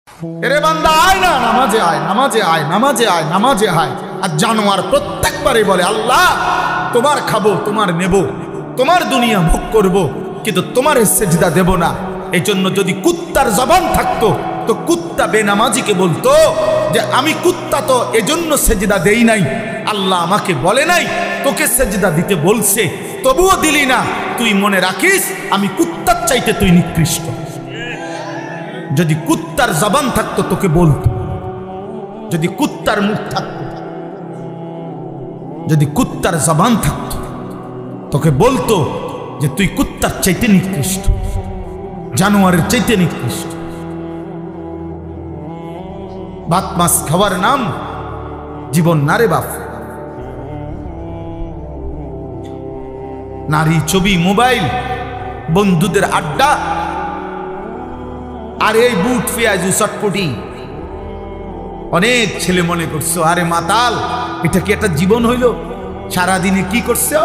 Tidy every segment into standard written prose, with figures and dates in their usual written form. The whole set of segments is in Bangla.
এরে বান্দা আয় না, নামাজে আয়, নামাজে আয়, নামাজে আয়, নামাজে আয়। আর জানোয়ার প্রত্যেকবারই বলে আল্লাহ তোমার খাবো, তোমার নেব, তোমার দুনিয়া ভোগ করব, কিন্তু তোমার সেজদা দেব না। এই জন্য যদি কুত্তার জবান থাকতো তো কুত্তা বেনামাজিকে বলতো যে আমি কুত্তা তো এজন্য সেজদা দেই নাই, আল্লাহ আমাকে বলে নাই তোকে সেজদা দিতে বলছে, তবুও দিলি না। তুই মনে রাখিস আমি কুত্তার চাইতে তুই নিকৃষ্ট। যদি কুত্তার জবান থাকতো তোকে বলতো, যদি কুত্তার মুখ থাকতো, যদি কুত্তার জবান থাকতো তোকে বলতো যে তুই কুত্তার চাইতে নিকৃষ্ট, জানোয়ারের চাইতে নিকৃষ্ট। ভাত মাছ খাওয়ার নাম জীবন না রে বাপ। নারী, ছবি, মোবাইল, বন্ধুদের আড্ডা, আর এই বুট পেঁয়াজু চটপটি। অনেক ছেলে মনে করছো আরে মাতাল, এটা কি একটা জীবন হইল? সারাদিনে কি করছো?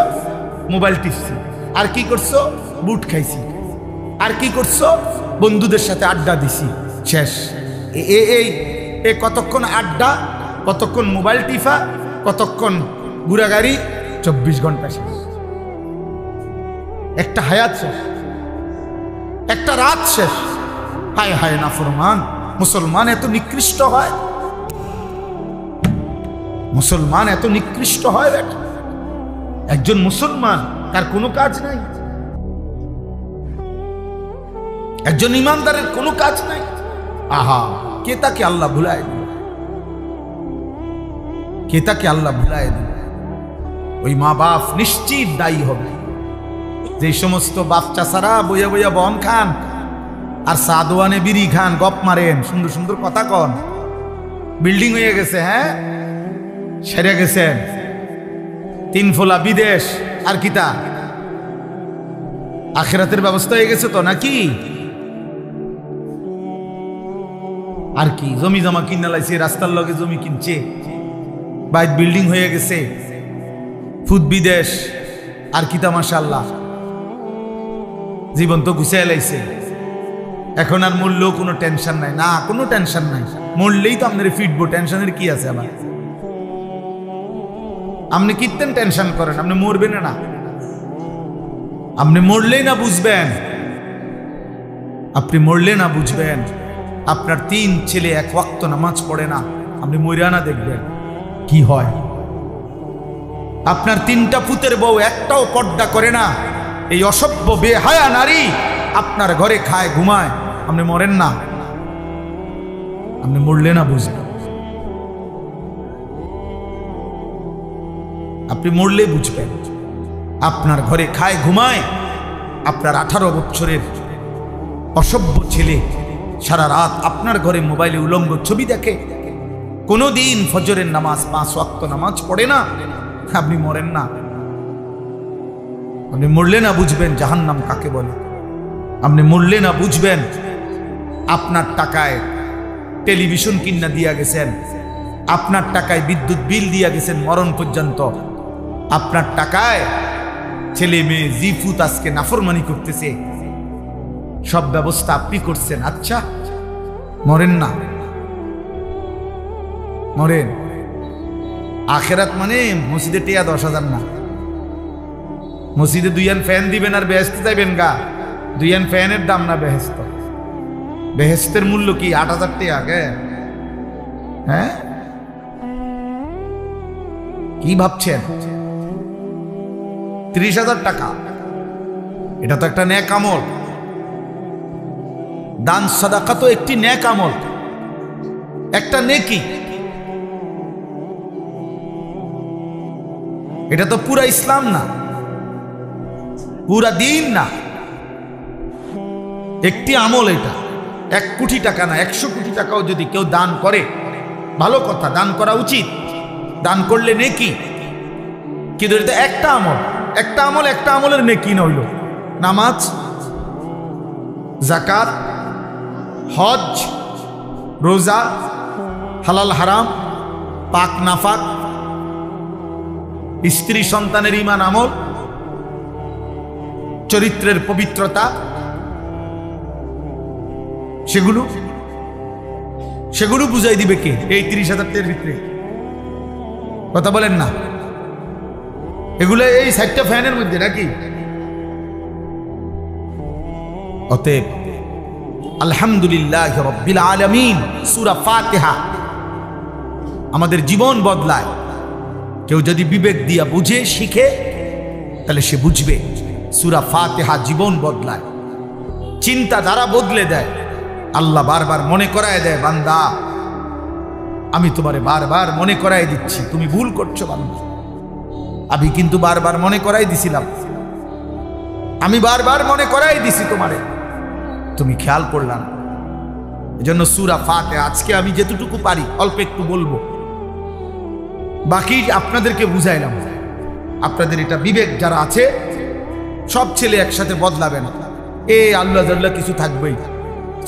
মোবাইল টিপছি। আর কি করছো? বুট খাইছি। আর কি করছো? বন্ধুদের সাথে আড্ডা দিছি। শেষ। এই কতক্ষণ আড্ডা, কতক্ষণ মোবাইল টিফা, কতক্ষণ ঘুরাগাড়ি, 24 ঘন্টা শেষ। একটা হায়াত শেষ, একটা রাত শেষ। হায় হায় নাফরমান মুসলমান এত নিকৃষ্ট হয়, মুসলমান এত নিকৃষ্ট হয়। একজন মুসলমান তার কোনো কাজ নাই, একজন ইমানদারের কোনো কাজ নাই। আহা, কে তাকে আল্লাহ ভুলায় দিল? কে তাকে আল্লাহ ভুলায় দিল? ওই মা বাপ নিশ্চিত দায়ী হবে। যে সমস্ত বাপ চাচারা বইয়া বইয়া বন খান আর সাদওয়ানে বিড়ি খান, গপ মারেন, সুন্দর সুন্দর কথা কন, বিল্ডিং হয়ে গেছে, হ্যাঁ সেরে গেছেন, 3 ফোলা বিদেশ, আর কিতা আখিরাতের ব্যবস্থা হয়ে গেছে তো নাকি? আর কি জমি জমা কিনে লাইছে, রাস্তার লগে জমি কিনছে, বাইক বিল্ডিং হয়ে গেছে, ফুদ বিদেশ, আর কিতা মাশাআল্লাহ জীবন তো গুছিয়ে লাইছে। এখন আর মরলেও কোনো টেনশন নাই, না কোনো টেনশন নাই, মরলেই তো আপনার ফিটবো, টেনশনের কি আছে? আবার আপনি কিতেন টেনশন করেন? আপনি মরবেন না, আপনি মরলেই না বুঝবেন, আপনি মরলে না বুঝবেন। আপনার 3 ছেলে 1 ওয়াক্ত নামাজ পড়ে না, আপনি মরিয়া না দেখবেন কি হয়। আপনার 3টা পুতের বউ একটাও পর্দা করে না, এই অসভ্য বেহায়া নারী আপনার ঘরে খায় ঘুমায়, আপনি মরেন না, আপনি মরলে না বুঝবেন, আপনি মরলে বুঝবেন। আপনার ঘরে খায় ঘুমায়, আপনার 18 বছরের অসভ্য ছেলে সারা রাত আপনার ঘরে মোবাইলে উলঙ্গ ছবি দেখে, কোনোদিন ফজরের নামাজ 5 ওয়াক্ত নামাজ পড়ে না, আপনি মরেন না, আপনি মরলে না বুঝবেন জাহান্নাম কাকে বলে, আপনি মরলে না বুঝবেন। আপনার টাকায় টেলিভিশন কিনা দিয়া গেছেন, আপনার টাকায় বিদ্যুৎ বিল দিয়া গেছেন মরণ পর্যন্ত, আপনার টাকায় ছেলে মেয়ে জিফুত আজকে নাফরমানি করতেছে, সব ব্যবস্থা আপনি করছেন। আচ্ছা মরেন না, মরেন। আখেরাত মানে মসজিদে টিয়া 10,000 না, মসজিদে 2 ফ্যান দিবেন আর বেহেশতে যাইবেন গা। 2 ফ্যানের দাম না বেহেশত, বেহেশতের মূল্য কি 8,000 টাকা? হ্যাঁ কি ভাবছেন? 30,000 টাকা, এটা তো একটা নেক আমল। দান সাদাকা তো একটি নেক আমল, একটা নেকি। এটা তো পুরা ইসলাম না, পুরা দিন না, একটি আমল। এটা 1 কোটি টাকা না, 100 কোটি টাকাও যদি কেউ দান করে ভালো কথা, দান করা উচিত, দান করলে নেকি। কিন্তু এটা একটা আমল, একটা আমল, একটা আমলের নেকি নইল। নামাজ, যাকাত, হজ, রোজা, হালাল হারাম, পাক নাফাক, স্ত্রী সন্তানের ঈমান আমল, চরিত্রের পবিত্রতা, সেগুলো সেগুলো বুঝাই দিবে কে এই 30,000 টাকার ভিতরে? কথা বলেন না। এগুলো এই 60টা ফ্যানের মধ্যে নাকি? অতএব আলহামদুলিল্লাহ রাব্বিল আলামিন সূরা ফাতিহা আমাদের জীবন বদলায়। কেউ যদি বিবেক দিয়া বুঝে শিখে তাহলে সে বুঝবে সূরা ফাতিহা জীবন বদলায়, চিন্তাধারা বদলে দেয়। আল্লাহ বারবার মনে করায় দেয়, বান্দা আমি তোমারে বারবার মনে করাই দিচ্ছি, তুমি ভুল করছো বান্দা। আমি কিন্তু বারবার মনে করাই দিছিলাম, আমি বারবার মনে করাই দিছি তোমারে, তুমি খেয়াল করলা না। এজন্য সূরা ফাতিহা আজকে আমি যেটুকু পারি অল্প একটু বলবো, বাকি আপনাদেরকে বুঝাইলাম। আপনাদের এটা বিবেক যারা আছে, সব ছেলে একসাথে বদলাবে না। আল্লাহ জাল্লাহ কিছু থাকবেই,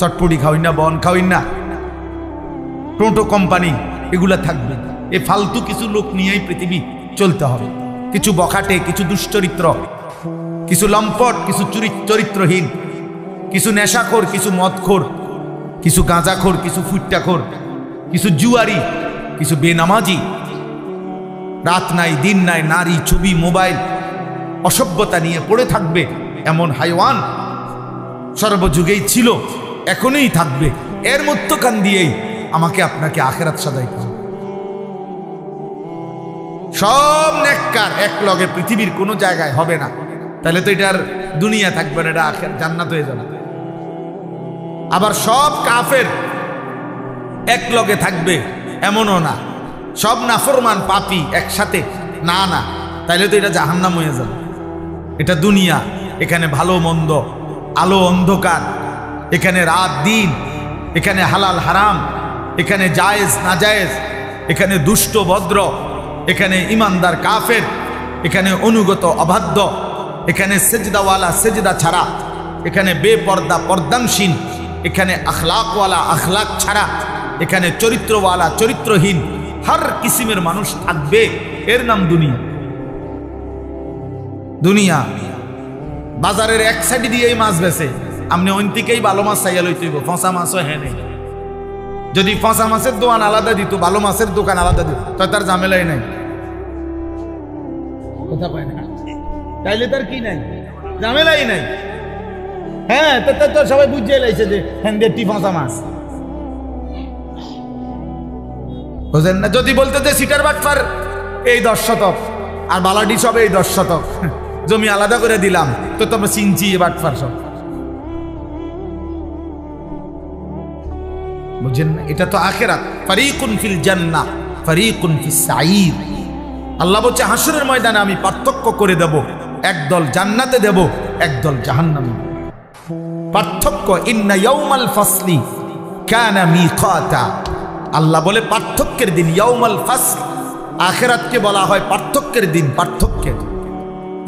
চটপটি খাওয়াই না, বন খাওয়াই না, টোটো কোম্পানি এগুলা থাকবে। ফালতু কিছু লোক নিয়েই পৃথিবী চলতে হবে। কিছু বখাটে, কিছু দুশ্চরিত্র, কিছু লম্পট, কিছু চরিত্রহীন, কিছু নেশাখোর, কিছু মদখোর, কিছু গাঁজাখোর, কিছু ফুট্টাখোর, কিছু জুয়ারি, কিছু বেনামাজি, রাত নাই দিন নাই, নারী ছবি মোবাইল অসভ্যতা নিয়ে পড়ে থাকবে এমন হাইওয়ান সর্বযুগেই ছিল, এখনই থাকবে। এর মধ্যখান দিয়েই আমাকে আপনাকে আখেরাত সাজাইতে হবে। সব নেককার এক লগে পৃথিবীর কোনো জায়গায় হবে না, তাহলে তো এটার দুনিয়া থাকবে না, এটা আখের জান্নাত হয়ে যাবে। আবার সব কাফের এক লগে থাকবে এমনও না, সব নাফরমান পাপী একসাথে না, তাইলে তো এটা জাহান্নাম হয়ে যাবে। এটা দুনিয়া, এখানে ভালো মন্দ, আলো অন্ধকার, এখানে রাত দিন, এখানে হালাল হারাম, এখানে জায়েজ না জায়েজ, এখানে দুষ্ট ভদ্র, এখানে ইমানদার কাফের, এখানে অনুগত অবাধ্য, এখানে সেজদাওয়ালা সেজদা ছাড়া, এখানে বেপর্দা পর্দানশীন, এখানে আখলাকওয়ালা আখলাক ছাড়া, এখানে চরিত্রওয়ালা চরিত্রহীন, হর কিসিমের মানুষ থাকবে। এর নাম দুনিয়া। দুনিয়া বাজারের এক সাইড দিয়েই মাছ বেছে, আপনি অন্তিকেই ভালো মাছ চাইয়া লইতে হইব, ফসা মাছও হ্যাঁ নেই। যদি ফসা মাছের দোকান আলাদা দিত, ভালো মাছের দোকান আলাদা দিত, তো তার ঝামেলাই নাই। কথা পায় না, তাইলে তার কি নাই, ঝামেলাই নাই। হ্যাঁ, তো সবাই বুঝিয়ে লাইছে যে হ্যান্ডেটি ফসা মাছ, বুঝেন না? যদি বলতে যে সিটার বাটফার এই 10 শতক আর বালাডি সব এই 10 শতক, জমি আলাদা করে দিলাম, তো তোমরা চিনছি বাটফার সব, বুঝেন না? এটা তো আখিরাত। ফারিকুন ফিল জান্নাহ ফারিকুন ফিস সাঈর। আল্লাহ বলছে হাসরের ময়দানে আমি পার্থক্য করে দেব, একদল জান্নাতে দেব, একদল জাহান্নামে। পার্থক্য, ইন্না ইয়াউমাল ফাসলি কানা মিকাতা। আল্লাহ বলে পার্থক্যের দিন, ইয়াউমাল ফাসল। আখিরাতকে বলা হয় পার্থক্যের দিন, পার্থক্যের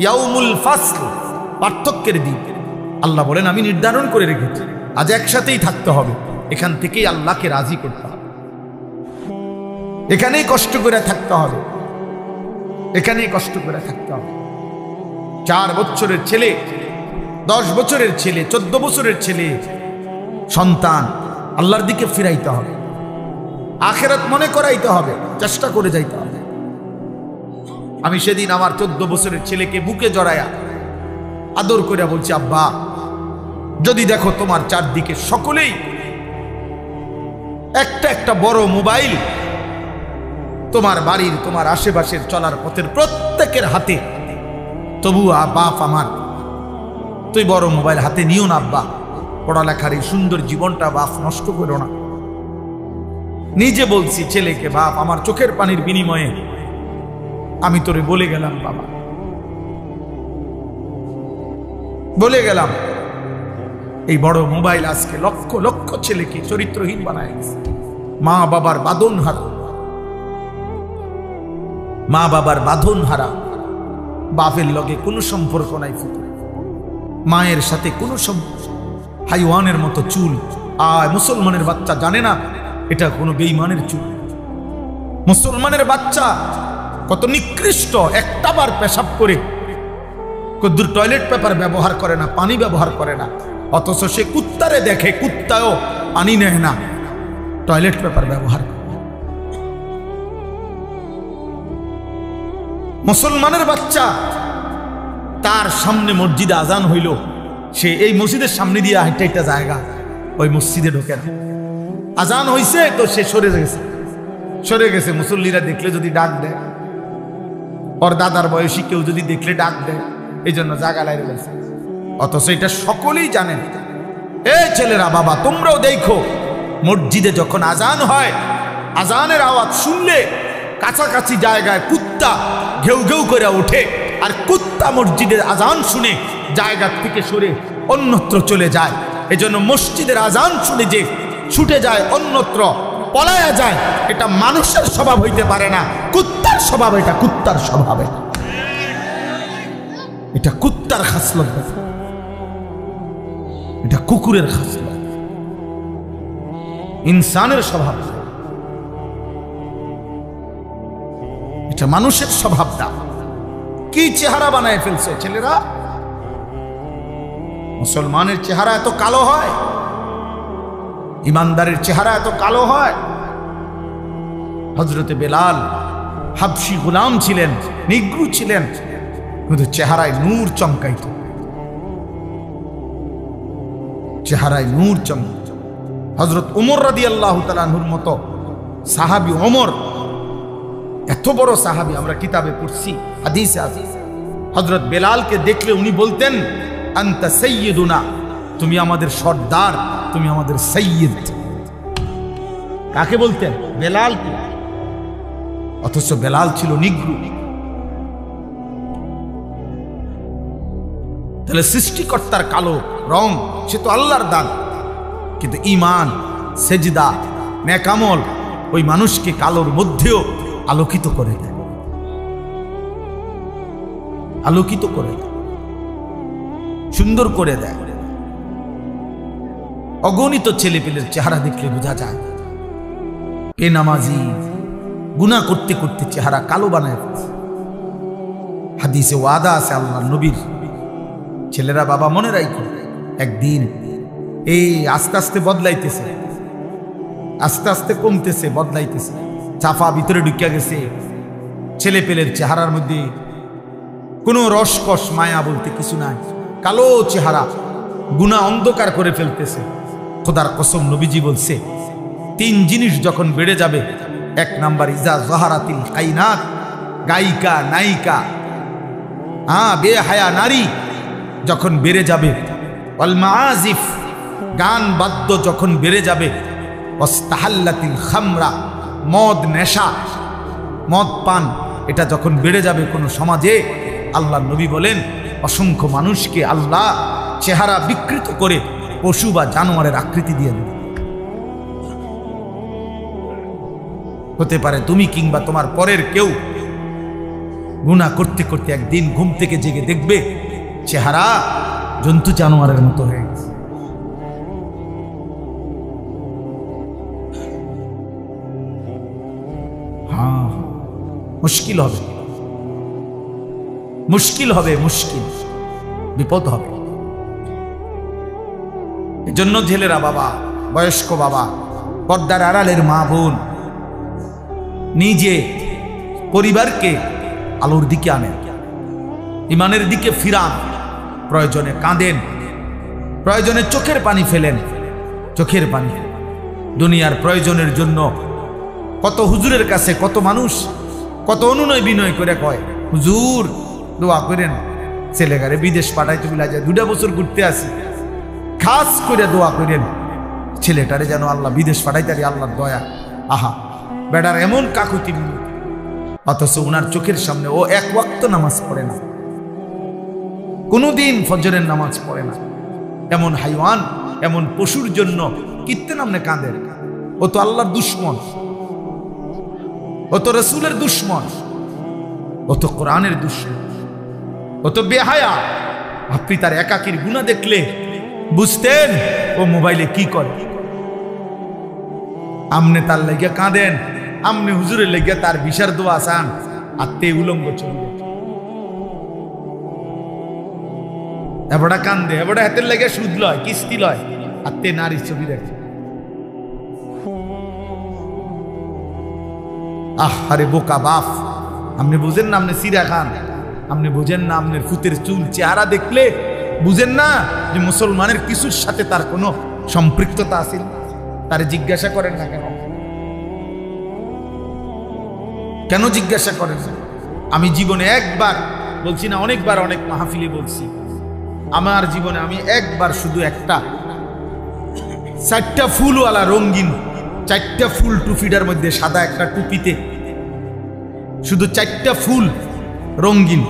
ইয়াউমুল ফাসল, পার্থক্যের দিন। আল্লাহ বলেন আমি নির্ধারণ করে রেখেছি, আজ একসাথেই থাকতে হবে। এখান থেকেই আল্লাহকে রাজি করতে হবে, এখানেই কষ্ট করে থাকতে হবে, এখানেই কষ্ট করে থাকতে হবে। 4 বছরের ছেলে, 10 বছরের ছেলে, 14 বছরের ছেলে সন্তান আল্লাহর দিকে ফিরাইতে হবে, আখিরাত মনে করাইতে হবে, চেষ্টা করে যাইতে হবে। আমি সেদিন আমার 14 বছরের ছেলেকে বুকে জড়ায়া আদর করে বলছি, আব্বা যদি দেখো তোমার চারদিকে সকলেই একটা একটা বড় মোবাইল, তোমার বাড়ির তোমার আশেপাশের চলার পথের প্রত্যেকের হাতে, তবু বাপ আমার তুই বড় মোবাইল হাতে নিও না আব্বা, পড়ালেখার এই সুন্দর জীবনটা বাপ নষ্ট করো না। নিজে বলছি ছেলেকে, বাপ আমার চোখের পানির বিনিময়ে আমি তোরে বলে গেলাম, বাবা বলে গেলাম, এই বড় মোবাইল আজকে লক্ষ লক্ষ ছেলেকে চরিত্রহীন বানায় গেছে। মা বাবার বাঁধন হারা, মা বাবার বাঁধন হারা, বাপের লগে কোনো সম্পর্ক নাই, মায়ের সাথে কোনো সম্পর্ক, হাইওয়ানের মতো চুল। মুসলমানের বাচ্চা জানে না এটা কোনো বেঈমানের চুল। মুসলমানের বাচ্চা কত নিকৃষ্ট, একটাবার পেশাব করে কদ্দুর টয়লেট পেপার ব্যবহার করে না, পানি ব্যবহার করে না, অথচ সে কুত্তারে দেখে, কুত্তাও পানি নেয় না, টয়লেট পেপার ব্যবহার করো। মুসলমানের বাচ্চা তার সামনে মসজিদে আজান হইল, সে এই মসজিদের সামনে দিয়ে হাইটা একটা জায়গা, ওই মসজিদে ঢোকে না। আজান হইছে তো সে সরে গেছে। মুসল্লিরা দেখলে যদি ডাক দেয়, ওর দাদার বয়সী কেউ যদি দেখলে ডাক দেয়, এই জন্য জায়গা লাইরে গেছে। অথচ এটা সকলেই জানেন। এই ছেলেরা, বাবা তোমরাও দেখো, মসজিদে যখন আজান হয়, আজানের আওয়াজ শুনলে কাছাকাছি জায়গায় কুত্তা ঘেউ ঘেউ করে ওঠে, আর কুত্তা মসজিদের আজান শুনে জায়গা থেকে সরে অন্যত্র চলে যায়। এজন্য মসজিদের আজান শুনে যে ছুটে যায় অন্যত্র, পলায়া যায়, এটা মানুষের স্বভাব হইতে পারে না, কুত্তার স্বভাব। এটা কুত্তার স্বভাব, এটা কুত্তার খাসলত, এটা কুকুরের খাসলত। ইনসানের স্বভাব, এটা মানুষের স্বভাবটা। কি চেহারা বানায় ফেলছে ছেলেরা! মুসলমানের চেহারা এত কালো হয়, ইমানদারের চেহারা এত কালো হয়। হযরতে বেলাল হাবশী গোলাম ছিলেন, নিগ্রু ছিলেন, কিন্তু চেহারায় নূর চমকাইত, চেহারায় নূর চমকাইত। হযরত ওমর রাদিয়াল্লাহু তাআলা আনহুর মতো সাহাবী ওমর, এত বড় সাহাবী, আমরা কিতাবে পড়ছি, হাদিসে আছে। হযরত বেলালকে দেখলে উনি বলতেন, আনতা সাইয়্যিদুনা, তুমি আমাদের সর্দার, তুমি আমাদের সাইয়্যিদ। কাকে বলতেন? বেলালকে। অথচ বেলাল ছিল নিগ্রু। তাহলে সৃষ্টিকর্তার কালো রং, সে তো আল্লাহর দান, কিন্তু ঈমান, সেজদা, নেক আমল ওই মানুষকে কালোর মধ্যেও আলোকিত করে দেয়, আলোকিত করে দেয়, সুন্দর করে দেয়। অগণিত ছেলেপেলের চেহারা দেখলে বোঝা যায় বেনামাজি গুনাহ করতে করতে চেহারা কালো বানায় ফেলছে। হাদিসে ওয়াদা আছে আল্লাহর নবীর, ছেলেরা বাবা মনে রাখো, একদিন এই আস্তে আস্তে বদলাইতেছে, আস্তে আস্তে কমতেছে, বদলাইতেছে, চাফা ভিতরে ঢুকিয়া গেছে। ছেলেপেলের চেহারার মধ্যে কোনো রসকস মায়া বলতে কিছু নাই, কালো চেহারা, গুনাহ অন্ধকার করে ফেলতেছে। খোদার কসম, নবীজি বলছে, তিন জিনিস যখন বেড়ে যাবে, এক নাম্বার ইজা যাহারাতিল কাইনাত, গায়িকা নায়িকা, বেহায়া নারী যখন বেড়ে যাবে, ওয়াল মাআজিফ, গান বাদ্য যখন বেড়ে যাবে, ওয়াস্তাহাল্লাতিল খামরা, মদ নেশা, মদ পান, এটা যখন বেড়ে যাবে কোনো সমাজে, আল্লাহ নবী বলেন অসংখ্য মানুষকে আল্লাহ চেহারা বিকৃত করে পশু বা জানোয়ারের আকৃতি দিয়ে দেবে। হতে পারে তুমি কিংবা তোমার পরের কেউ গুনাহ করতে করতে একদিন ঘুম থেকে জেগে দেখবে চেহারা জন্তু জানোয়ারের মতো হয়ে গেছে। হ্যাঁ, মুশকিল হবে, মুশকিল হবে, মুশকিল, বিপদ হবে। এজন্য ছেলেরা, বাবা, বয়স্ক বাবা, পর্দার আড়ালের মা বোন, নিজে পরিবারকে আলোর দিকে আনেন, ইমানের দিকে ফিরান, প্রয়োজনে কাঁদেন, প্রয়োজনে চোখের পানি ফেলেন, চোখের পানি। দুনিয়ার প্রয়োজনের জন্য কত হুজুরের কাছে কত মানুষ কত অনুনয় বিনয় করে কয়, হুজুর দোয়া করেন, ছেলেগারে বিদেশ পাঠাইতে বলে যায়, 2 বছর ঘুরতে আসি, খাস করে দোয়া করেন ছেলেটারে যেন আল্লাহ বিদেশ পাঠাইতারি, আল্লাহর দয়া। আহা, বেটার এমন কাকুতি, অথচ ওনার চোখের সামনে ও এক ওয়াক্ত নামাজ পড়ে না, কোনোদিন ফজরের নামাজ পড়ে না। এমন হাইওয়ান, এমন পশুর জন্য কিত্তে নামনে কাঁদেন। ও তো আল্লাহর দুশ্মন, ও তো রসুলের দুশ্মন, ও তো কোরআনের দুশ্মন, ও তো বেহায়া। আপনি তার একাকির গুনাহ দেখলে বুঝতেন ও মোবাইলে কি করে। আমনে তার লেগে কাঁদেন, আমনে হুজুরের লেগে তার বিশার দোয়া চান, আর তে উলঙ্গ চলবে। এবারটা কান্দে, এবারটা হাতের লেগে সুদ লয়, কিস্তি লয়, আর তে নারী ছবি দেখে। আরে বোকা বাপ, আপনি বুঝেন না আপনি সিরা খান, আপনি বুঝেন না আপনার ফুতের চুল চেহারা দেখলে বুঝেন না যে মুসলমানের কিছুর সাথে তার কোনো সম্পৃক্ততা আছে? তারে জিজ্ঞাসা করেন না কেন? কেন জিজ্ঞাসা করেন না? আমি জীবনে একবার বলছি না, অনেকবার অনেক মাহফিলে বলছি, আমার জীবনে আমি একবার শুধু একটা 4টা ফুলওয়ালা রঙিন 4টা ফুল টুপিটার মধ্যে সাদা একটা টুপিতে শুধু 4টা ফুল রঙিন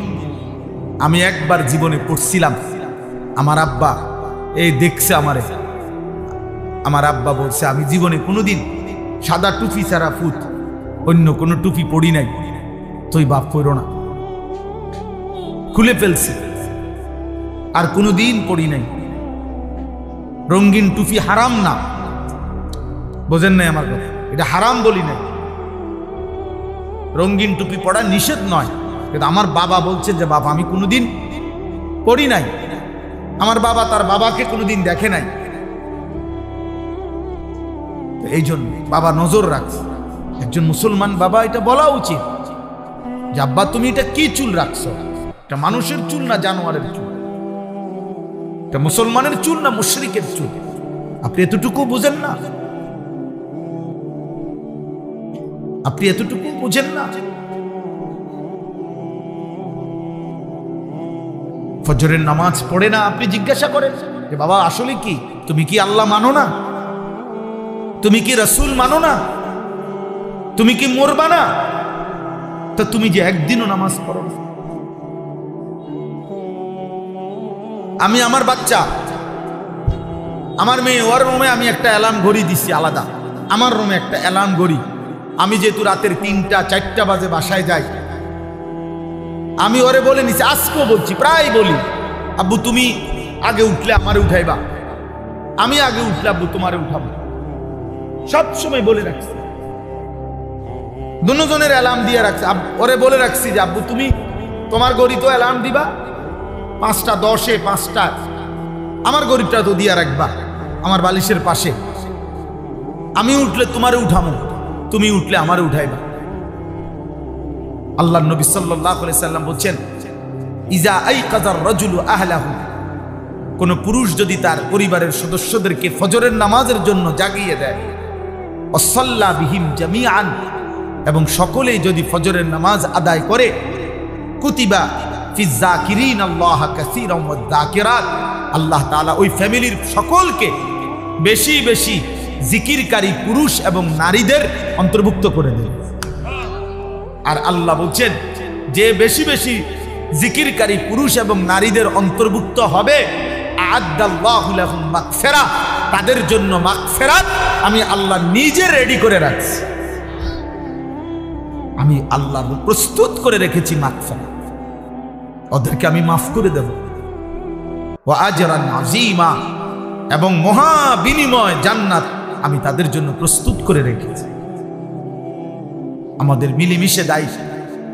আমি একবার জীবনে পড়ছিলাম। আমার আব্বা এই দেখছে আমারে, আমার আব্বা বলছে আমি জীবনে কোনোদিন সাদা টুপি ছাড়া ফুট অন্য কোনো টুপি পড়ি নাই, তুই বাপ পড়ো না, খুলে ফেলছি, আর কোনোদিন পড়ি নাই। রঙিন টুপি হারাম না, বোঝেন নাই আমার কথা, এটা হারাম বলি নাই, রঙিন টুপি পড়া নিষেধ নয়, কিন্তু আমার বাবা বলছে যে বাবা আমি কোনোদিন পড়ি নাই, আমার বাবা তার বাবাকে কোনোদিন দেখে নাই, এই জন্য বাবা নজর রাখছে। একজন মুসলমান বাবা এটা বলা উচিত যে আব্বা তুমি এটা কি চুল রাখছো, এটা মানুষের চুল না জানোয়ারের চুল, এটা মুসলমানের চুল না মুশরিকের চুল? আপনি এতটুকু বুঝেন না? আপনি এতটুকু বুঝেন না? ফজরের নামাজ পড়ে না, আপনি জিজ্ঞাসা করেন যে বাবা আসলে কি তুমি কি আল্লাহ মানো না? তুমি কি রাসূল মানো না? তুমি কি মরবা না? তা তুমি যে একদিনও নামাজ পড়ো না। আমি আমার বাচ্চা, আমার মেয়ে, ওর রুমে আমি একটা অ্যালার্ম ঘড়ি দিছি আলাদা, আমার রুমে একটা অ্যালার্ম ঘড়ি। আমি যেহেতু রাতের 3টা 4টা বাজে বাসায় যাই, আমি ওরে বলে নিছি, আজকেও বলছি, প্রায় বলি আব্বু তুমি আগে উঠলে আমারে উঠাইবা, আমি আগে উঠলে আব্বু তোমারে উঠাবো, সবসময় বলে রাখছি। দুজনের অ্যালার্ম দিয়ে রাখছি, ওরে বলে রাখছি যে আব্বু তুমি তোমার ঘড়ি তো অ্যালার্ম দিবা 5টা 10-এ 5টা, আমার ঘড়িটা তো দিয়া রাখবা আমার বালিশের পাশে, আমি উঠলে তোমারে উঠামো, তুমি উঠলে আমারে উঠাইবা। আল্লাহর নবী সাল্লাল্লাহু আলাইহি সাল্লাম বলছেন ইজা আইকাযার রাজুলু আহলাহু, কোন পুরুষ যদি তার পরিবারের সদস্যদেরকে ফজরের নামাজের জন্য জাগিয়ে দেয়, ওয়াসাল্লা বিহিম জামিআন, এবং সকলেই যদি ফজরের নামাজ আদায় করে, কুতিবা ফিজ যাকিরিন আল্লাহ কাসীরান ওয়াজ যাকিরাত, আল্লাহ তাআলা ওই ফ্যামিলির সকলকে বেশি বেশি জিকিরকারী পুরুষ এবং নারীদের অন্তর্ভুক্ত করে দেন। আর আল্লাহ বলছেন যে বেশি বেশি জিকিরকারী পুরুষ এবং নারীদের অন্তর্ভুক্ত হবে, আ'আদ্দাল্লাহু লাহুম মাগফিরাহ, তাদের জন্য মাগফিরাত আমি আল্লাহ নিজে রেডি করে রাখছি, আমি আল্লাহ প্রস্তুত করে রেখেছি মাগফিরাত, ওদেরকে আমি মাফ করে দেব। ওয়া আজরান আযীমা, এবং মহা বিনিময় জান্নাত আমি তাদের জন্য প্রস্তুত করে রেখেছি। আমাদের মিলেমিশে দায়িত্ব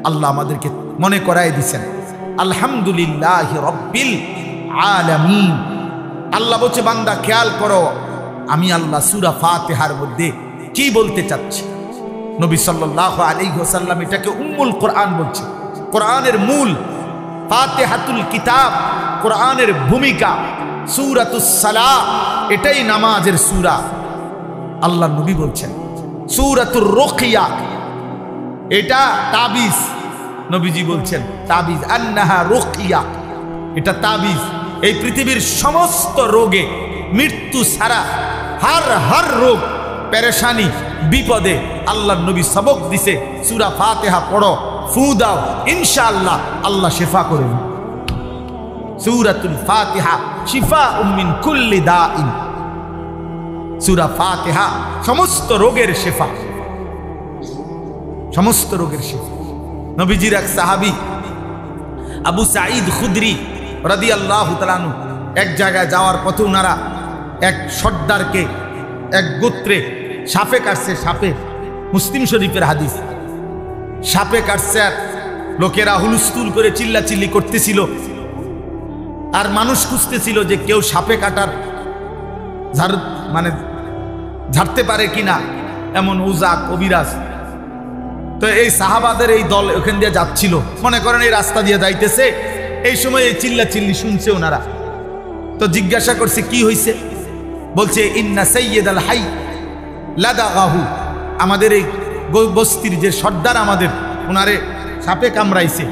আল্লাহ আমাদেরকে মনে করায় দিচ্ছেন আলহামদুলিল্লাহি রাব্বিল আলামিন। আল্লাহ বলছে বান্দা খেয়াল করো আমি আল্লাহ সূরা ফাতিহার মধ্যে কি বলতে চাচ্ছি। নবী সাল্লাল্লাহু আলাইহি ওয়াসাল্লাম এটাকে উম্মুল কোরআন বলছে, কোরআনের মূল, ফাতিহাতুল কিতাব, কোরআনের ভূমিকা, সূরাতুস সালাহ এটাই নামাজের সূরা। আল্লাহ নবী বলছেন সূরাতুর রুকিয়া এটা তাবিজ, নবীজি বলছেন তাবিজ, আন্নাহা রুকিয়া এটা তাবিজ। এই পৃথিবীর সমস্ত রোগে মৃত্যু ছাড়া হার রোগ পেরেশানি বিপদে আল্লাহর নবী সবক দিছে সূরা ফাতিহা পড়ো, ফু দাও, ইনশাআল্লাহ আল্লাহ শিফা করবেন। সূরাতুল ফাতিহা শিফাউম মিন কুল্লি দাইন, সূরা ফাতিহা সমস্ত রোগের শিফা, সমস্ত রোগের শিফা। নবীজির এক সাহাবী আবু সাঈদ খুদরি রাদিয়াল্লাহু তাআলা আনহু এক জায়গায় যাওয়ার পথে ওনারা এক সর্দারকে, এক গোত্রে সাপে কাটছে, সাপে, মুসলিম শরীফের হাদিস, সাপে কাটছে আর লোকেরা হুলস্থুল করে চিল্লাচিল্লি করতেছিল আর মানুষ খুঁজতেছিল যে কেউ সাপে কাটার ঝাড়তে পারে কিনা, এমন ওজা কবিরাজ তো এই সাহাবাদের এই দল ওখান দিয়ে যাচ্ছিল, মনে করেন এই রাস্তা দিয়ে যাইতেছে, এই সময় এই চিল্লা চিল্লি শুনছে ওনারা। তো জিজ্ঞাসা করছে কি হয়েছে, বলছে ইন্না সাইয়্যিদ আল হাই লাদাগাহু, আমাদের এই বস্তির যে সর্দার আমাদের, ওনারে সাপে কামড়াইছে।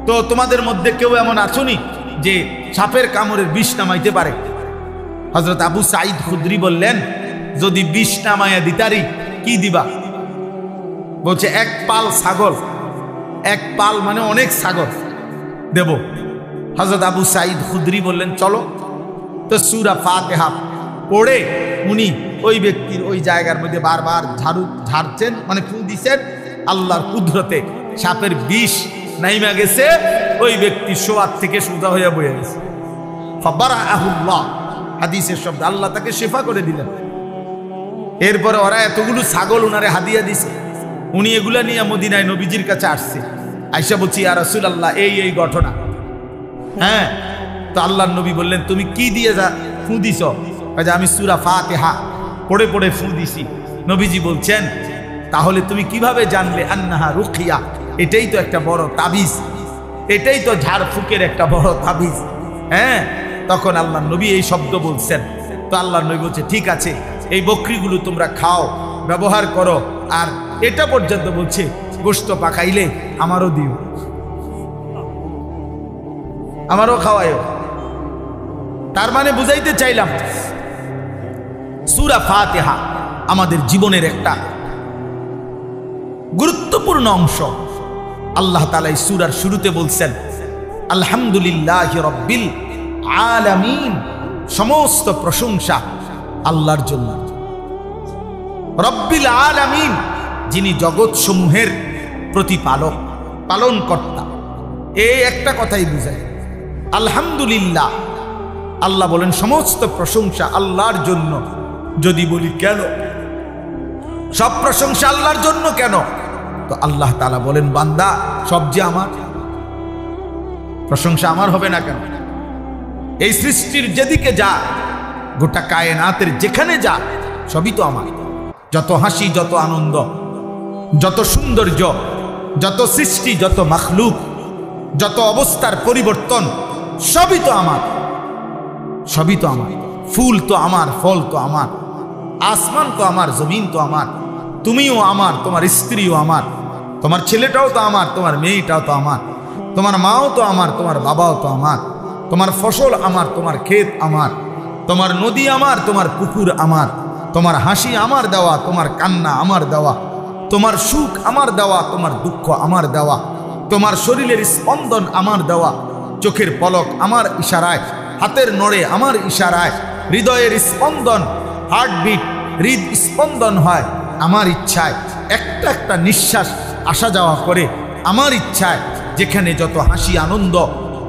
তো তোমাদের মধ্যে কেউ এমন আছোনি যে সাপের কামড়ের বিষ নামাইতে পারে? হযরত আবু সাঈদ খুদরি বললেন, যদি বিষ নামাইয়া দিতারি কি দিবা? বলছে এক পাল ছাগল, এক পাল মানে অনেক ছাগল দেব। হযরত আবু সাঈদ খুদরি বললেন চলো। তো সূরা ফাতিহা পড়ে উনি ওই ব্যক্তির ওই জায়গার মধ্যে বারবার ঝাড়ছেন, মানে ফু দিছেন। আল্লাহর কুদরতে সাপের বিষ নাইমা গেছে, ওই ব্যক্তি শোয়ার থেকে সোজা হইয়া বয়ে গেছে। ফাবারাহুল্লাহ, হাদিসের শব্দ, আল্লাহ তাকে শিফা করে দিলেন। এরপরে ওরা এতগুলো ছাগল উনারে হাদিয়া দিছে, উনি এগুলা নিয়ে মদিনায় নবীজির কাছে আসছে। আয়েশা বলছি ইয়া রাসূলুল্লাহ এই ঘটনা। হ্যাঁ, তো আল্লাহর নবী বললেন তুমি কি দিয়ে ফু দিছ? আমি সূরা ফাতিহা পড়ে পড়ে ফু দিছি। নবীজি বলছেন তাহলে তুমি কিভাবে জানলে আন্নাহা রুকিয়া? এটাই তো একটা বড় তাবিজ, এটাই তো ঝাড়ফুকের একটা বড় তাবিজ। হ্যাঁ, তখন আল্লাহর নবী এই শব্দ বলছেন। তো আল্লাহর নবী বলছে ঠিক আছে, এই বকরিগুলো তোমরা খাও, ব্যবহার করো, আর এটা পর্যন্ত বলছে গোশত পাকাইলে আমারও দিও, আমারও খাওয়ায়ও। তার মানে বুঝাইতে চাইলাম সূরা ফাতিহা আমাদের জীবনের একটা গুরুত্বপূর্ণ অংশ। আল্লাহ তাআলা এই সূরার শুরুতে বলছেন আলহামদুলিল্লাহি রাব্বিল আলামিন, সমস্ত প্রশংসা আল্লাহর জন্য। রব্বিল আলামিন, যিনি জগৎ সমূহের প্রতিপালক, পালনকর্তা। এই একটা কথাই বুঝায় আলহামদুলিল্লাহ। আল্লাহ বলেন সমস্ত প্রশংসা আল্লাহর জন্য। যদি বলি কেন সব প্রশংসা আল্লাহর জন্য কেন, তো আল্লাহ তাআলা বলেন বান্দা সব যে আমার, প্রশংসা আমার হবে না কেন? এই সৃষ্টির যেদিকে যা, গোটা কায়নাতের যেখানে যা, সবই তো আমার। যত হাসি, যত আনন্দ, যত সৌন্দর্য, যত সৃষ্টি, যত মাখলুক, যত অবস্থার পরিবর্তন, সবই তো আমার, সবই তো আমার। ফুল তো আমার, ফল তো আমার, আসমান তো আমার, জমিন তো আমার, তুমিও আমার, তোমার স্ত্রীও আমার, তোমার ছেলেটাও তো আমার, তোমার মেয়েটাও তো আমার, তোমার মাও তো আমার, তোমার বাবাও তো আমার, তোমার ফসল আমার, তোমার ক্ষেত আমার, তোমার নদী আমার, তোমার পুকুর আমার, তোমার হাসি আমার দেওয়া, তোমার কান্না আমার দেওয়া, তোমার সুখ আমার দেওয়া, তোমার দুঃখ আমার দেওয়া, তোমার শরীরের স্পন্দন আমার দেওয়া, চোখের পলক আমার ইশারায়, হাতের নড়ে আমার ইশারায়, হৃদয়ের স্পন্দন, হার্টবিট, হৃদ স্পন্দন হয় আমার ইচ্ছায়, একটা একটা নিঃশ্বাস আসা যাওয়া করে আমার ইচ্ছায়। যেখানে যত হাসি আনন্দ,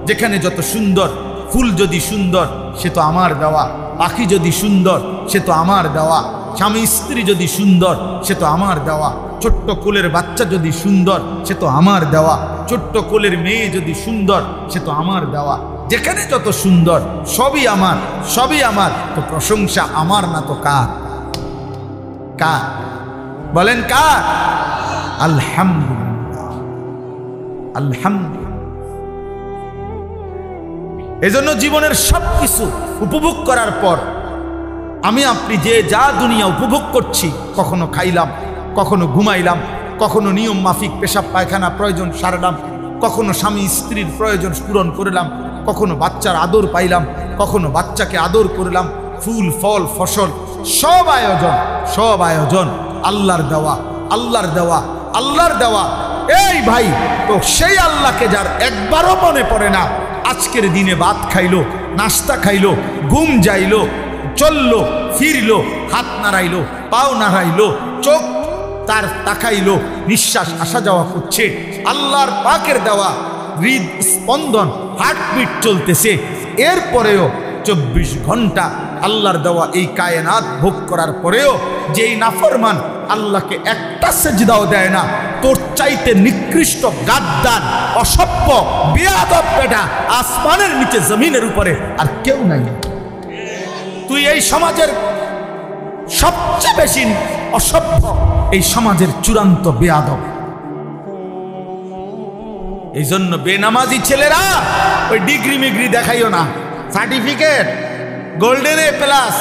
যেখানে যত সুন্দর, ফুল যদি সুন্দর সে তো আমার দেওয়া, পাখি যদি সুন্দর সে তো আমার দেওয়া, স্বামী স্ত্রী যদি সুন্দর সে তো আমার দেওয়া, ছোট্ট কোলের বাচ্চা যদি সুন্দর সে তো আমার দেওয়া, ছোট্ট কোলের মেয়ে যদি সুন্দর সে তো আমার দেওয়া। যেখানে যত সুন্দর সবই আমার, সবই আমার। তো প্রশংসা আমার না তো কার? কার বলেন? কার? আলহামদুলিল্লাহ, আলহামদুলিল্লাহ। এজন্য জীবনের সবকিছু উপভোগ করার পর আমি আপনি যে যা দুনিয়া উপভোগ করছি, কখনো খাইলাম, কখনো ঘুমাইলাম, কখনো নিয়ম মাফিক পেশাব পায়খানা প্রয়োজন সারলাম, কখনো স্বামী স্ত্রীর প্রয়োজন পূরণ করলাম, কখনো বাচ্চার আদর পাইলাম, কখনো বাচ্চাকে আদর করলাম, ফুল ফল ফসল সব আয়োজন, সব আয়োজন আল্লাহর দেওয়া, আল্লাহর দেওয়া, আল্লাহর দেওয়া। এই ভাই, তো সেই আল্লাহকে যার একবারও মনে পড়ে না, আজকের দিনে ভাত খাইলো, নাস্তা খাইলো, ঘুম যাইলো, চললো, ফিরলো, হাত নাড়াইলো, পাও নাড়াইলো, চোখ তার তাকাইলো, নিঃশ্বাস আসা যাওয়া করছে, আল্লাহর পাকের দেওয়া হৃদ স্পন্দন, হার্টবিট চলতেছে। এরপরেও 24 ঘন্টা আল্লাহর দেওয়া এই কায়নাত ভোগ করার পরেও যেই নাফরমান আল্লাহকে একটা সেজদাও দেয় না, তোর চাইতে নিকৃষ্ট, গাদ্দার, অসভ্য, বেয়াদব বেটা আসমানের নিচে জমিনের উপরে আর কেউ নাই। তুই এই সমাজের সবচেয়ে বেশি অসভ্য, এই সমাজের চূড়ান্ত বেয়াদব। এই জন্য বেনামাজি ছেলেরা ওই ডিগ্রি মিগ্রি দেখাইও না, সার্টিফিকেট গোল্ডেন এ প্লাস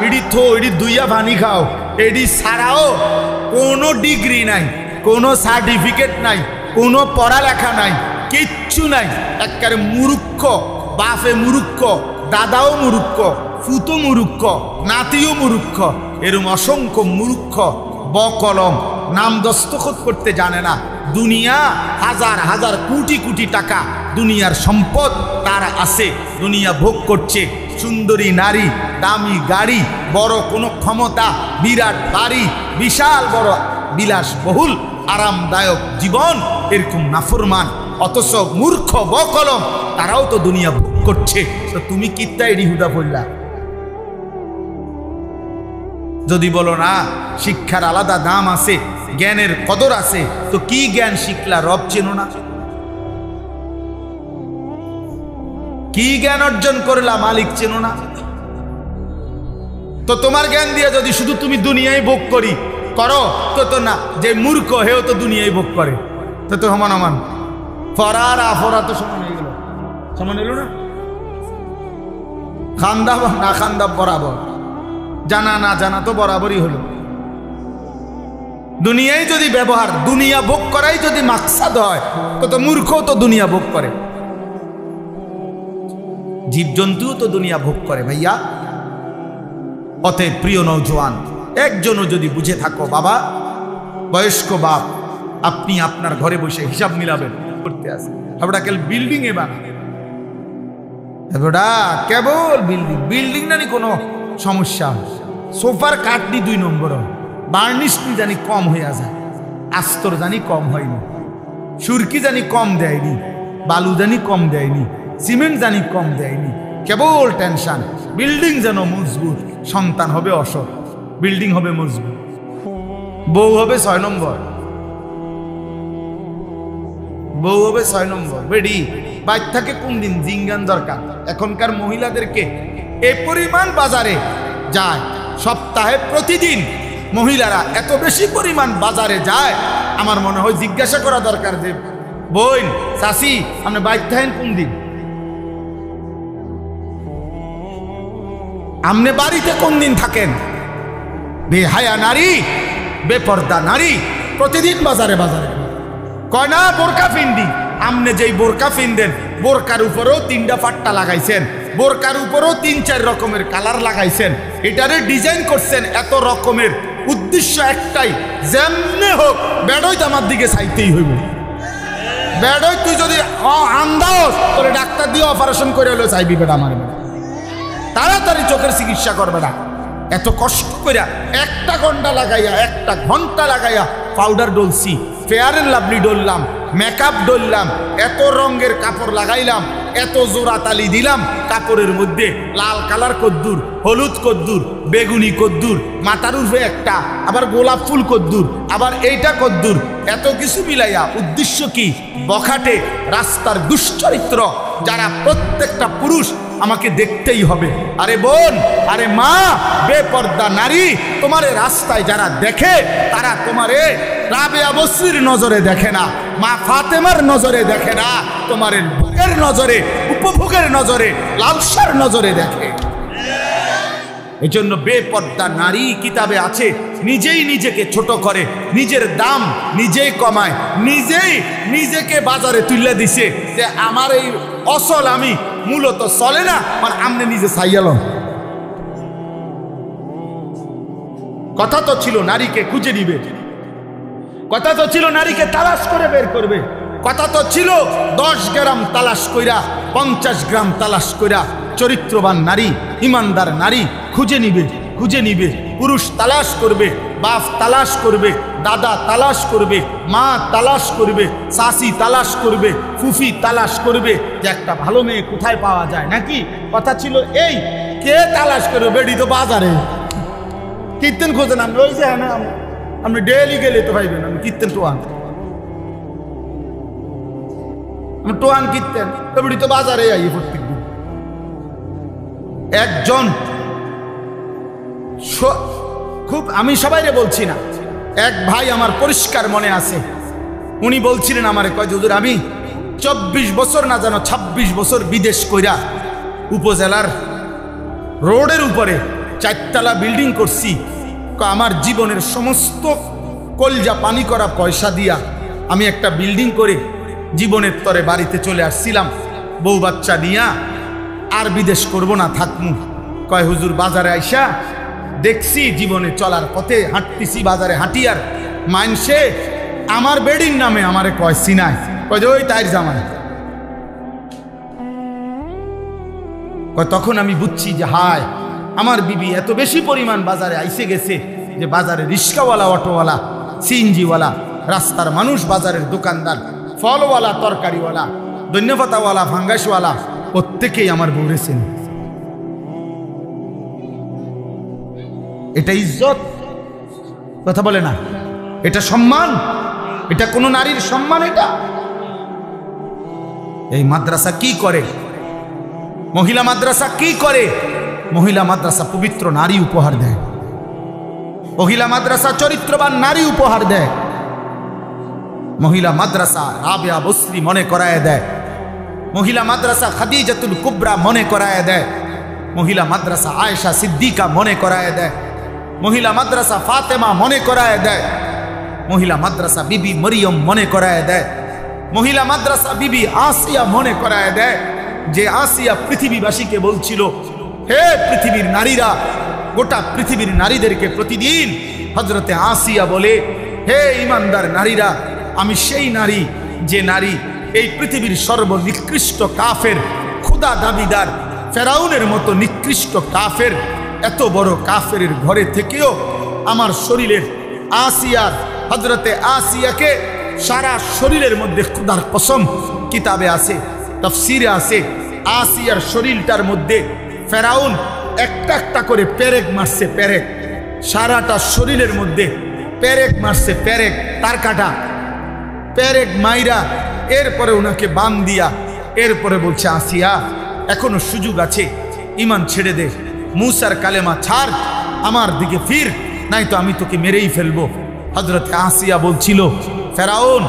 ইডি থো ইডি দুইয়া পানি খাও, এডি ছাড়াও কোনো ডিগ্রি নাই, কোনো সার্টিফিকেট নাই, কোনো পড়ালেখা নাই, কিচ্ছু নাই। একেবারে মূর্খ, বাপে মূর্খ, দাদাও মূর্খ, ফুতো মূর্খ, নাতিও মূর্খ, এরম অসংখ্য মূর্খ বকলম নাম দস্তখত করতে জানে না। দুনিয়া হাজার হাজার কোটি কোটি টাকা দুনিয়ার সম্পদ তার আছে, দুনিয়া ভোগ করছে, সুন্দরী নারী, দামি গাড়ি, বড় কোনো ক্ষমতা, বিরাট বাড়ি, বিশাল বড় বিলাসবহুল আরামদায়ক জীবন, এরকম নাফরমান অথচ মূর্খ বকলম তারাও তো দুনিয়া ভোগ করছে। তো তুমি কিত্তা এডি হুদা পড়লা? যদি বলো না শিক্ষার আলাদা দাম আছে, জ্ঞানের কদর আছে, তো কি জ্ঞান শিখলা? রব চেনো না? কি জ্ঞান অর্জন করলা? মালিক চেনো না? তো তোমার জ্ঞান দিয়ে যদি শুধু তুমি দুনিয়ায় ভোগ করো তো না, যে মূর্খ হেও তো দুনিয়ায় ভোগ করে, তো সমান সমান ফরার আফরা তো সমান হয়ে গেল, সমান এলো না? খান্দা না খান্দা বরাবর, জানা না জানা তো বরাবরই হলো। দুনিয়ায় যদি ব্যবহার, দুনিয়া ভোগ করাই যদি মাকসাদ হয়, তো মূর্খ তো দুনিয়া ভোগ করে, জীবজন্তুও তো দুনিয়া ভোগ করে ভাইয়া। অতএব প্রিয় নওজোয়ান, একজনও যদি বুঝে থাকো, বাবা বয়স্ক বাপ, আপনি আপনার ঘরে বসে হিসাব মিলাবেন করতে আসে, আমরা কেবল বিল্ডিং এ বানাবে, কেবল বিল্ডিং নানি কোনো সমস্যা, সোফার কাঠনি 2 নম্বর, বার্নিশ নি জানি কম হইয়া যায়, আস্তর জানি কম হয়নি, সুরকি জানি কম দেয়নি, বালু জানি কম দেয়নি, সিমেন্ট জানি কম দেয়নি, কেবল টেনশন। বিল্ডিং যেন মজবুত, সন্তান হবে অসৎ, বিল্ডিং হবে মজবুত, বউ হবে 6 নম্বর, বউ হবে 6 নম্বর, বেডি বাইর থাকে কোন দিন জিঙ্গান দরকার। এখনকার মহিলাদেরকে এই পরিমাণ বাজারে যায়, সপ্তাহে প্রতিদিন মহিলারা এত বেশি পরিমাণ বাজারে যায়, আমার মনে হয় জিজ্ঞাসা করা দরকার যে বোন চাচি আপনি বাইর থাকেন কোন দিন, আপনি বাড়িতে কোন দিন থাকেন? বেহায়া নারী, বেপর্দা নারী প্রতিদিন বাজারে কয় না বোরকা পিন্দি, আপনি যেই বোরকা পিনদেন বোরকার উপরেও 3টা পাট্টা লাগাইছেন, বোরকার উপরেও 3-4 রকমের কালার লাগাইছেন, এটারে ডিজাইন করছেন এত রকমের, উদ্দেশ্য একটাই, যেমনে হোক বেড়ই তো আমার দিকে চাইতেই হইব। বেড়ই তুই যদি আন্দাজ তোরে ডাক্তার দিয়ে অপারেশন করে হলেও চাইবি বেটা আমার, তাড়াতাড়ি চোখের চিকিৎসা করবে না। এত কষ্ট করে 1 ঘন্টা লাগাইয়া পাউডার ডলছি, ফেয়ার এন্ড লাভলি ডললাম, মেকআপ ডললাম, এত রঙের কাপড় লাগাইলাম, এত জোড়া তালি দিলাম কাপড়ের মধ্যে, লাল কালার কদ্দুর, হলুদ কদ্দুর, বেগুনি কদ্দুর, মাথার উপরে একটা, আবার গোলাপ ফুল কদ্দুর, আবার এইটা কদ্দুর, এত কিছু মিলাইয়া উদ্দেশ্য কি? বখাটে রাস্তার দুশ্চরিত্র যারা প্রত্যেকটা পুরুষ আমাকে দেখতেই হবে। আরে বোন, আরে মা, বেপর্দা নারী, তোমারে রাস্তায় যারা দেখে তারা তোমারে রাবেয়া বসরির নজরে দেখে না, মা ফাতেমার নজরে দেখে না, তোমার ভোগের নজরে, উপভোগের নজরে, লালসার নজরে দেখে। এজন্য বেপর্দা নারী কিতাবে আছে, নিজেই নিজেকে ছোট করে, নিজের দাম নিজেই কমায়, নিজেকে বাজারে তুলে দিছে যে আমার এই অসল আমি মূলত চলে না, মানে আমনে নিজে চাইয়ালন। কথা তো ছিল নারীকে খুঁজে নিবে, কথা তো ছিল নারীকে তালাশ করে বের করবে, কথা তো ছিল 10 গ্রাম তালাশ কইরা 50 গ্রাম তালাশ কইরা চরিত্রবান নারী, ইমানদার নারী খুঁজে নিবে। পুরুষ তালাশ করবে, বাপ তালাশ করবে, দাদা তালাশ করবে, মা তালাশ করবে, শাশি তালাশ করবে, ফুফি তালাশ করবে যে একটা ভালো মেয়ে কোথায় পাওয়া যায় নাকি। কথা ছিল এই, কে তালাশ করবে? বেডি তো বাজারে কীর্তন খোঁজেন, আমি ওই যে আপনি ডেলি গেলে তো পাইবেন, আমি কীর্তন টোয়ান কীর্তন তো বেডি তো বাজারে আই প্রত্যেক দিন। একজন খুব, আমি সবাইরে বলছি না, এক ভাই আমার পরিষ্কার মনে আছে, উনি বলছিলেন আমারে, কয় হুজুর আমি 24 বছর না জানো 26 বছর বিদেশ কইরা উপজেলার রোডের উপরে 4 তলা বিল্ডিং করছি। আমার জীবনের সমস্ত কলজা পানি করা পয়সা দিয়া আমি একটা বিল্ডিং করে জীবনের তরে বাড়িতে চলে আসছিলাম বউ বাচ্চা নিয়া, আর বিদেশ করব না, থাকমু। কয় হুজুর বাজারে আইসা দেখছি জীবনে চলার পথে হাঁটতেছি, বাজারে হাঁটিয়ার মানসে আমার বেডির নামে আমারে কয় সিনায়, কয় যে ওই তাইর জামাই। কয় তখন আমি বুঝছি যে হায় আমার বিবি এত বেশি পরিমাণ বাজারে আইসে গেছে যে বাজারে রিক্সাওয়ালা, অটোওয়ালা, সিএনজিওয়ালা, রাস্তার মানুষ, বাজারের দোকানদার, ফলওয়ালা, তরকারিওয়ালা, ধন্যপাতাওয়ালা, ফাঙ্গাসওয়ালা, প্রত্যেকেই আমার বউরেছেন। এটা ইজ্জত? কথা বলে না। এটা সম্মান? এটা কোন নারীর সম্মান? এটা এই মাদ্রাসা কি করে? মহিলা মাদ্রাসা কি করে? মহিলা মাদ্রাসা পবিত্র নারী উপহার দেয়। মহিলা মাদ্রাসা চরিত্রবান নারী উপহার দেয়। মহিলা মাদ্রাসা রাবেয়া বসরি মনে করায় দেয়। মহিলা মাদ্রাসা খাদিজাতুল কুবরা মনে করায় দেয়। মহিলা মাদ্রাসা আয়েশা সিদ্দিকা মনে করায় দেয়। মহিলা মাদ্রাসা ফাতেমা মনে করায় দেয়। মহিলা মাদ্রাসা বিবি মরিয়ম মনে করায় দেয়। মহিলা মাদ্রাসা বিবি আসিয়া মনে করায় দেয়, যে আসিয়া পৃথিবীবাসীকে বলছিল, হে পৃথিবীর নারীরা, গোটা পৃথিবীর নারীদেরকে প্রতিদিন হযরতে আসিয়া বলে, হে ঈমানদার নারীরা, আমি সেই নারী যে নারী এই পৃথিবীর সর্বনিকৃষ্ট কাফের, খোদা দাবিদার ফেরাউনের মতো নিকৃষ্ট কাফের, এত বড় কাফের ঘরে থেকেও আমার শরীরের আসিয়ার, হযরতে আসিয়াকে সারা শরীরের মধ্যে, খোদার কসম কিতাবে আছে, তাফসীরে আছে, আসিয়ার শরীরটার মধ্যে ফেরাউন একটা একটা করে পেরেক মারছে, পেরেক, সারাটা শরীরের মধ্যে পেরেক মারছে, পেরেক, তার কাটা পেরেক মাইরা, এরপরে ওনাকে বান দিয়া, এরপরে বলছে আসিয়া এখনো সুযোগ আছে, ঈমান ছেড়ে দে, মুসার কালেমা ছাড়, আমার দিকে ফির, নাই তো আমি তোকে মেরেই ফেলবো। হযরত আসিয়া বলছিল, ফেরাউন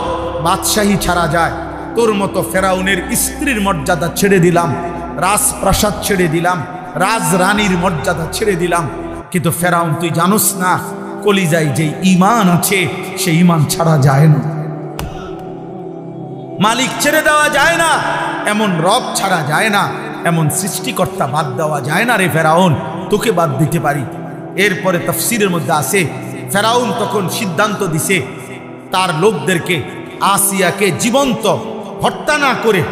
বাদশাহী ছাড়া যায়, তোর মতো ফেরাউনের স্ত্রীর মর্যাদা ছেড়ে দিলাম, রাজপ্রাসাদ ছেড়ে দিলাম, রাজরানীর মর্যাদা ছেড়ে দিলাম, কিন্তু ফেরাউন তুই জানোস না কলিজায় যে ঈমান আছে সেই ঈমান ছাড়া যায় না, মালিক ছেড়ে দেওয়া যায় না, এমন রব ছাড়া যায় না, এমন সৃষ্টিকর্তা বাদ দেওয়া যায় না রে ফেরাউন, তোকে বাদ দিতে পারি। এরপরে তাফসীরের মধ্যে আছে, ফেরাউন তখন সিদ্ধান্ত দিছে তার লোকদেরকে আসিয়াকে জীবন্ত হত্যা না করে,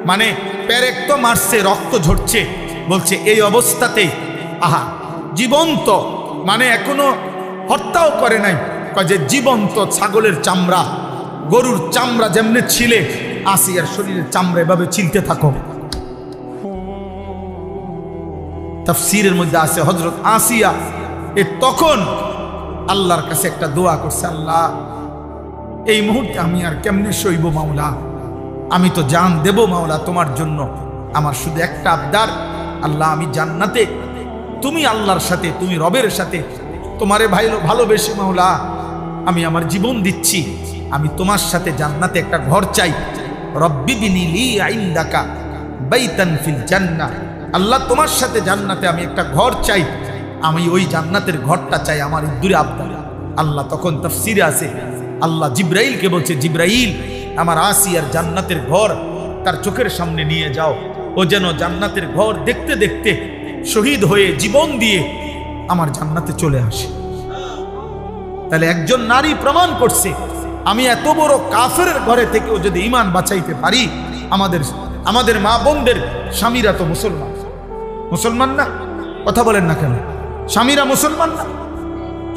মানে পেরেক তো মারছে, রক্ত ঝরছে, বলছে এই অবস্থাতে আহা জীবন্ত, মানে এখনো হত্যাও করে নাই, যে জীবন্ত ছাগলের চামড়া, গরুর চামড়া যেমনে ছিলে, আসিয়ার শরীরের চামড়া এভাবে ছিলতে থাকো। তাফসীরের মধ্যে আছে হযরত আসিয়া তখন আল্লাহর কাছে একটা দোয়া করছে, আল্লাহ এই মুহূর্তে আমি আর কেমনে সইব মাওলা, আমি তো জান দেব মাওলা তোমার জন্য, আমার শুধু একটা আবদার, আল্লাহ আমি জান্নাতে, তুমি আল্লাহর সাথে, তুমি রবের সাথে তোমারে ভালোবেসে মাওলা আমি আমার জীবন দিচ্ছি, আমি তোমার সাথে জান্নাতে একটা ঘর চাই, রব্বি বিনি লি ইনদাকা বাইতান ফিল জান্নাহ, আল্লাহ তোমার সাথে জান্নাতে আমি একটা ঘর চাই, আমি ওই জান্নাতের ঘরটা চাই, আমার দূরে আবদার। আল্লাহ তখন তাফসীরে আছে, আল্লাহ জিব্রাইলকে বলছে, জিব্রাইল আমার আসিয়ার জান্নাতের ঘর তার চোখের সামনে নিয়ে যাও, ও যেন জান্নাতের ঘর দেখতে দেখতে শহীদ হয়ে জীবন দিয়ে আমার জান্নাতে চলে আসে। তাহলে একজন নারী প্রমাণ করছে, আমি এত বড় কাফের ঘরে থেকেও যদি ঈমান বাঁচাইতে পারি, আমাদের মা বোনদের স্বামীরা তো মুসলমান, মুসলমান না? কথা বলেন না কেন? স্বামীরা মুসলমান না?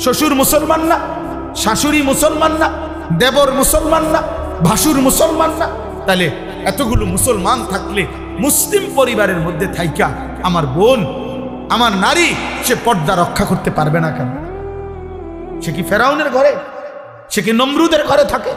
শ্বশুর মুসলমান না? শাশুড়ি মুসলমান না? দেবর মুসলমান না? ভাসুর মুসলমান না? তাহলে এতগুলো মুসলমান থাকলে মুসলিম পরিবারের মধ্যে থাইকা আমার বোন, আমার নারী, সে পর্দা রক্ষা করতে পারবে না কেন? সে কি ফেরাউনের ঘরে, সে কি নমরুদের ঘরে থাকে?